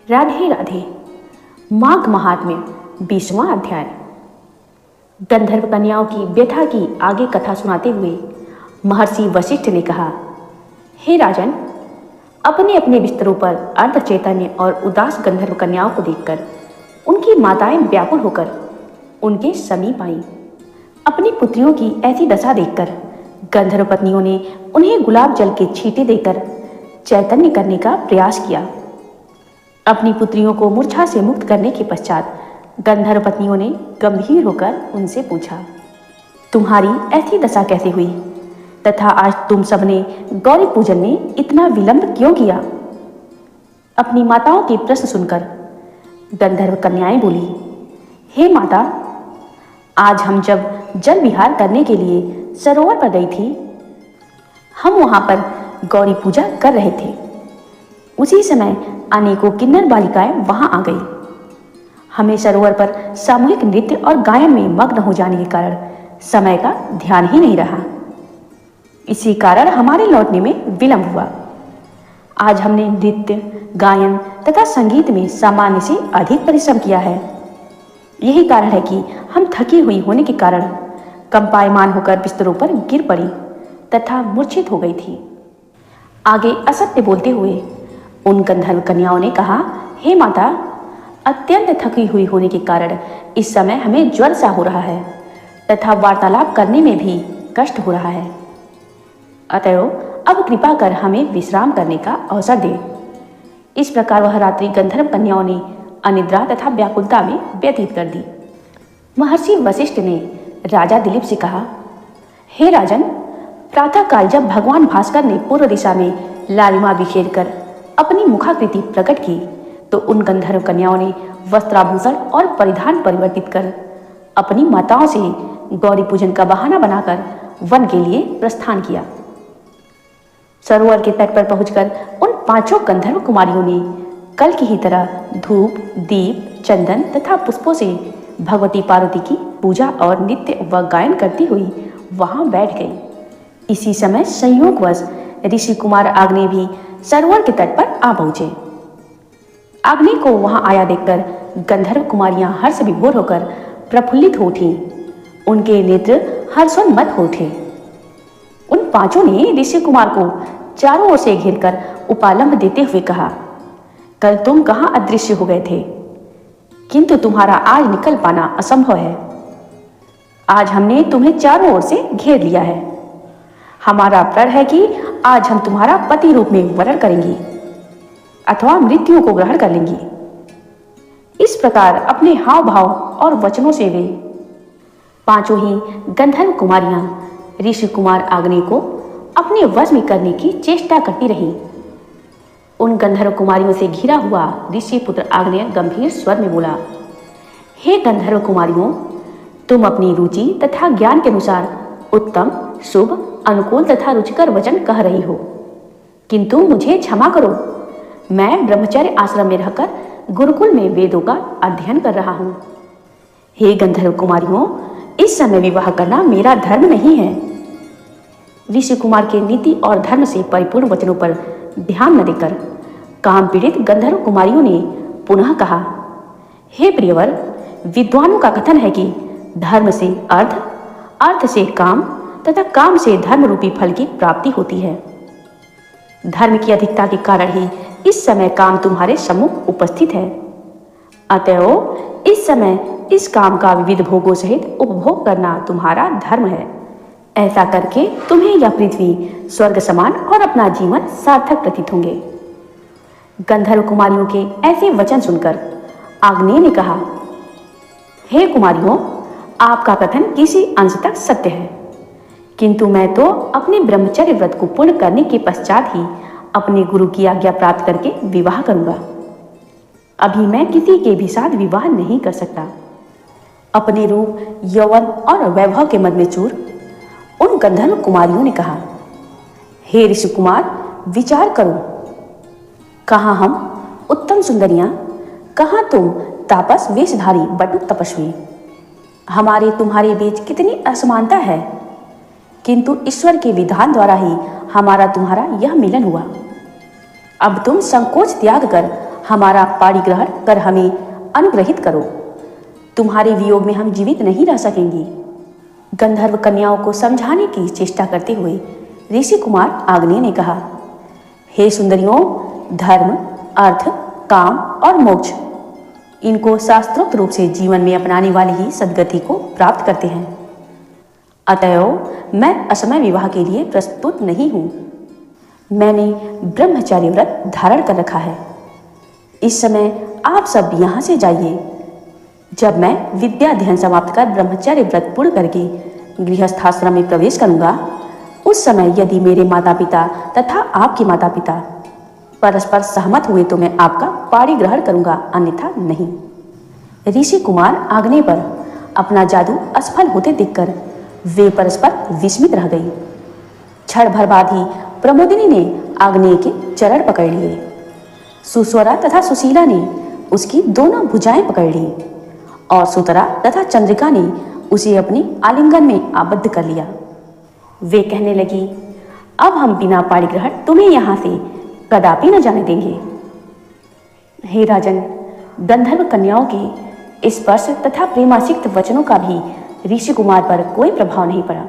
राधे राधे। माघ महात्म्य 20वां अध्याय। गंधर्व कन्याओं की व्यथा की आगे कथा सुनाते हुए महर्षि वशिष्ठ ने कहा, हे राजन, अपने अपने बिस्तरों पर अर्ध चैतन्य और उदास गंधर्व कन्याओं को देखकर उनकी माताएं व्याकुल होकर उनके समीप आईं। अपनी पुत्रियों की ऐसी दशा देखकर गंधर्व पत्नियों ने उन्हें गुलाब जल के छींटे देकर चैतन्य करने का प्रयास किया। अपनी पुत्रियों को मूर्छा से मुक्त करने के पश्चात गंधर्व पत्नियों ने गंभीर होकर उनसे पूछा, तुम्हारी ऐसी दशा कैसे हुई तथा आज तुम सबने गौरी पूजन में इतना विलंब क्यों किया? अपनी माताओं के प्रश्न सुनकर गंधर्व कन्याएं बोली, हे माता, आज हम जब जल विहार करने के लिए सरोवर पर गई थी, हम वहां पर गौरी पूजा कर रहे थे। उसी समय अनेकों किन्नर बालिकाएं वहां आ गई। हमें सरोवर पर सामूहिक नृत्य और गायन में मग्न हो जाने के कारण समय का ध्यान ही नहीं रहा। इसी कारण हमारे लौटने में विलंब हुआ। आज हमने नृत्य, गायन तथा संगीत में सामान्य से अधिक परिश्रम किया है। यही कारण है कि हम थकी हुई होने के कारण कंपायमान होकर बिस्तरों पर गिर पड़ी तथा मूर्छित हो गई थी। आगे असत्य बोलते हुए उन गंधर्व कन्याओं ने कहा, हे माता, अत्यंत थकी हुई होने के कारण इस समय हमें ज्वर सा हो रहा है तथा वार्तालाप करने में भी कष्ट हो रहा है। अतएव अब कृपा कर हमें विश्राम करने का अवसर दे। इस प्रकार वह रात्रि गंधर्व कन्याओं ने अनिद्रा तथा व्याकुलता में व्यतीत कर दी। महर्षि वशिष्ठ ने राजा दिलीप से कहा, हे राजन, प्रातःकाल जब भगवान भास्कर ने पूर्व दिशा में लालिमा बिखेर कर अपनी मुखाकृति प्रकट की तो उन गंधर्व कन्याओं ने वस्त्राभूषण और परिधान परिवर्तित कर अपनी माताओं से गौरी पूजन का बहाना बनाकर वन के लिए प्रस्थान किया। सरोवर के तट पर पहुंचकर उन पांचों गंधर्व कुमारियों ने कल की ही तरह धूप, दीप, चंदन तथा पुष्पों से भगवती पार्वती की पूजा और नित्य व गायन करती हुई वहां बैठ गई। इसी समय संयोगवश ऋषि कुमार आग्नेय भी सरोवर के तट पर आ पहुंचे। आग्नेय को वहां आया देखकर गंधर्व कुमारियां हर्ष विभोर होकर प्रफुल्लित हो उठीं। उनके नेत्र हर्षोन्मत्त हो उठे। उन पांचों ने ऋषि कुमार को चारों ओर से घेरकर उपालंब देते हुए कहा, कल तुम कहां अदृश्य हो गए थे, किंतु तुम्हारा आज निकल पाना असंभव है। आज हमने तुम्हें चारों ओर से घेर लिया है। हमारा प्रण है कि आज हम तुम्हारा पति रूप में वरण करेंगे अथवा मृत्यु को ग्रहण कर लेंगी। इस प्रकार अपने हाव भाव और वचनों से वे पांचों ही गंधर्व कुमारियां ऋषि कुमार आग्नेय को अपने वश में करने की चेष्टा करती रहीं। उन गंधर्व कुमारियों से घिरा हुआ ऋषि पुत्र आग्नेय गंभीर स्वर में बोला, हे गंधर्व कुमारियों, तुम अपनी रुचि तथा ज्ञान के अनुसार उत्तम, शुभ, अनुकूल तथा रुचिकर वचन कह रही हो, किंतु मुझे क्षमा करो, मैं ब्रह्मचर्य आश्रम में रहकर गुरुकुल में वेदों का अध्ययन कर रहा हूं। हे गंधर्व कुमारियों, इस समय विवाह करना मेरा धर्म नहीं है। ऋषि कुमार के नीति और धर्म से परिपूर्ण वचनों पर ध्यान न देकर काम पीड़ित गंधर्व कुमारियों ने पुनः कहा, हे प्रियवर, विद्वानों का कथन है कि धर्म से अर्थ, अर्थ से काम तथा काम से धर्म रूपी फल की प्राप्ति होती है। धर्म की अधिकता के कारण ही इस समय काम तुम्हारे सम्मुख उपस्थित है। अतएव इस समय इस काम का विविध भोगों सहित उपभोग करना तुम्हारा धर्म है। ऐसा करके तुम्हें यह पृथ्वी स्वर्ग समान और अपना जीवन सार्थक प्रतीत होंगे। गंधर्व कुमारियों के ऐसे वचन सुनकर आग्नेय ने कहा, हे कुमारियों, आपका कथन किसी अंश तक सत्य है, किंतु मैं तो अपने ब्रह्मचर्य व्रत को पूर्ण करने के पश्चात ही अपने गुरु की आज्ञा प्राप्त करके विवाह करूंगा। अभी मैं किसी के भी साथ विवाह नहीं कर सकता। अपने रूप, यौवन और वैभव के मद में चूर उन गंधर्व कुमारियों ने कहा, हे ऋषि कुमार, विचार करो, कहाँ हम उत्तम सुंदरियां, कहाँ तुम तापस वेशधारी बटु तपस्वी। हमारे तुम्हारे बीच कितनी असमानता है, किंतु ईश्वर के विधान द्वारा ही हमारा तुम्हारा यह मिलन हुआ। अब तुम संकोच त्याग कर हमारा पाणी ग्रहण कर हमें अनुग्रहित करो। तुम्हारे वियोग में हम जीवित नहीं रह सकेंगी। गंधर्व कन्याओं को समझाने की चेष्टा करते हुए ऋषि कुमार आग्नेय ने कहा, हे सुंदरियों, धर्म, अर्थ, काम और मोक्ष, इनको शास्त्रोक्त रूप से जीवन में अपनाने वाले ही सद्गति को प्राप्त करते हैं। अतएव मैं असमय विवाह के लिए प्रस्तुत नहीं हूँ। मैंने ब्रह्मचर्य व्रत धारण कर रखा है। इस समय आप सब यहाँ से जाइए। जब मैं विद्या अध्ययन समाप्त कर ब्रह्मचर्य व्रत पूर्ण करके गृहस्थाश्रम में प्रवेश करूंगा, उस समय यदि मेरे माता पिता तथा आपके माता पिता परस्पर सहमत हुए तो मैं आपका पाणी ग्रहण करूंगा, अन्यथा नहीं। ऋषि कुमार आग्नेय पर अपना जादू असफल होते देखकर वे परस्पर विस्मित रह गई। क्षण भर बाद ही प्रमोदिनी ने आग्नेय के चरण पकड़ लिए। सुस्वरा तथा सुशीला ने उसकी दोनों भुजाएं पकड़ ली और सुतरा तथा चंद्रिका ने उसे अपनी आलिंगन में आबद्ध कर लिया। वे कहने लगी, अब हम बिना पाणी ग्रहण तुम्हें यहाँ से कदापि न जाने देंगे। हे राजन, गंधर्व कन्याओं के स्पर्श तथा प्रेमासिक्त वचनों का भी ऋषि कुमार पर कोई प्रभाव नहीं पड़ा।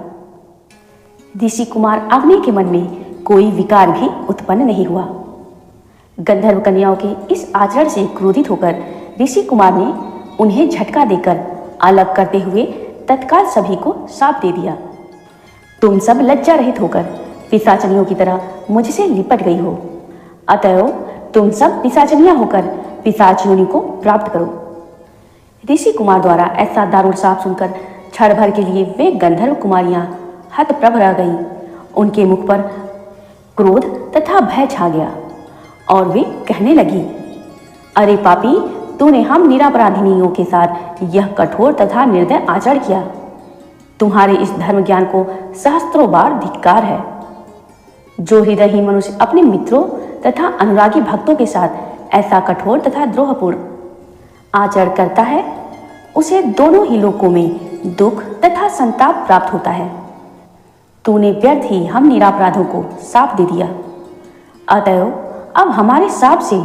ऋषि कुमार आग्नेय के मन में कोई विकार भी उत्पन्न नहीं हुआ। गंधर्व कन्याओं के इस आचरण से क्रोधित होकर ऋषि कुमार ने उन्हें झटका देकर अलग करते हुए तत्काल सभी को शाप दे दिया। तुम सब लज्जा रहित होकर पिशाचनियों की तरह मुझसे लिपट गई हो, अतएव तुम सब पिशाचनियां होकर पिशाच योनि को प्राप्त करो। ऋषि कुमार द्वारा ऐसा दारुण शाप सुनकर क्षण भर के लिए वे गंधर्व कुमारियां हतप्रभ रह गईं। उनके मुख पर क्रोध तथा भय छा गया और वे कहने लगी, अरे पापी, तूने हम निरापराधिनियों के साथ यह कठोर तथा निर्दय आचरण किया। तुम्हारे इस धर्म ज्ञान को सहस्त्रों बार धिक्कार है। जो हृदयहीन मनुष्य अपने मित्रों तथा अनुरागी भक्तों के साथ ऐसा कठोर तथा द्रोहपूर्ण आचरण करता है, उसे दोनों ही लोकों में दुख तथा संताप प्राप्त होता है। तूने व्यर्थ ही हम निरापराधों को शाप दे दिया, अतएव अब हमारे शाप से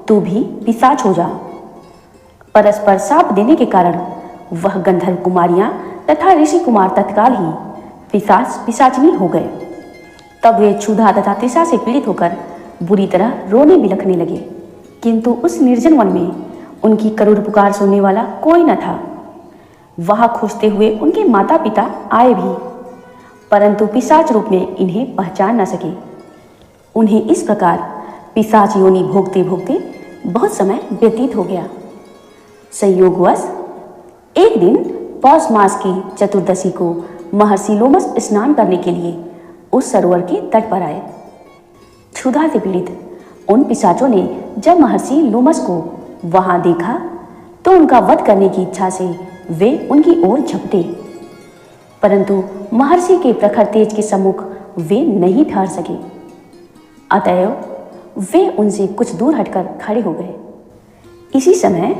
तू भी पिशाच हो जा। परस्पर शाप देने के कारण वह गंधर्व कुमारियां तथा ऋषि कुमार तत्काल ही पिशाचनी हो गए। तब वे क्षुधा तथा तृषा से पीड़ित होकर बुरी तरह रोने बिलखने लगे, किंतु उस निर्जन वन में उनकी करुण पुकार सुनने वाला कोई न था। वहां खोजते हुए उनके माता पिता आए भी, परंतु पिशाच रूप में इन्हें पहचान न सके। उन्हें इस प्रकार पिशाच योनि भोगते भोगते बहुत समय व्यतीत हो गया। संयोगवश एक दिन पौष मास की चतुर्दशी को महर्षि लोमस स्नान करने के लिए उस सरोवर के तट पर आए। क्षुधा से पीड़ित उन पिशाचों ने जब महर्षि लोमस को वहां देखा तो उनका वध करने की इच्छा से वे उनकी ओर झपटे, परंतु महर्षि के प्रखर तेज के सम्मुख वे नहीं ठहर सके। अतएव वे उनसे कुछ दूर हटकर खड़े हो गए। इसी समय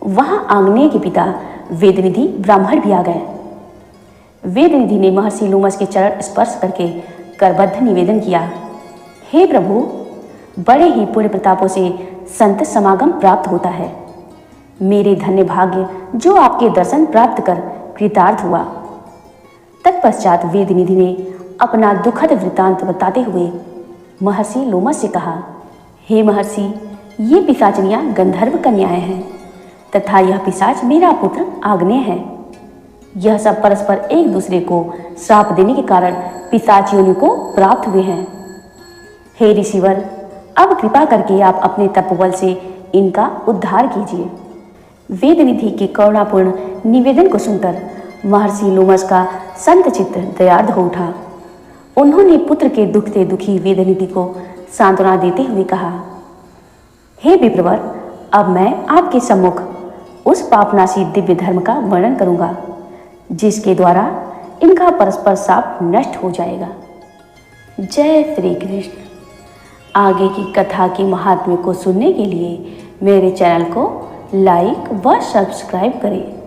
वहां आग्नेय के पिता वेदनिधि ब्राह्मण भी आ गए। वेदनिधि ने महर्षि लोमस के चरण स्पर्श करके करबद्ध निवेदन किया, हे प्रभु, बड़े ही पुण्य प्रतापों से संत समागम प्राप्त होता है। मेरे धन्य भाग्य जो आपके दर्शन प्राप्त कर कृतार्थ हुआ। तत्पश्चात वेदनिधि ने अपना दुखद वृत्तांत बताते हुए महर्षि लोमस से कहा, हे महर्षि, ये पिशाचनियां गंधर्व कन्याएं हैं तथा यह पिशाच मेरा पुत्र आग्नेय है। यह सब परस्पर एक दूसरे को श्राप देने के कारण पिशाच योनि को प्राप्त हुए हैं। हे ऋषिवर, अब कृपा करके आप अपने तपोबल से इनका उद्धार कीजिए। वेदनिधि के करुणापूर्ण निवेदन को सुनकर महर्षि लोमस का संत चित्त दयार्द हो उठा। उन्होंने पुत्र के दुख से दुखी वेदनिधि को सांत्वना देते हुए कहा, हे विप्रवर, अब मैं आपके सम्मुख उस पापनाशी दिव्य धर्म का वर्णन करूंगा जिसके द्वारा इनका परस्पर शाप नष्ट हो जाएगा। जय श्री कृष्ण। आगे की कथा के महात्म्य को सुनने के लिए मेरे चैनल को लाइक व सब्सक्राइब करें।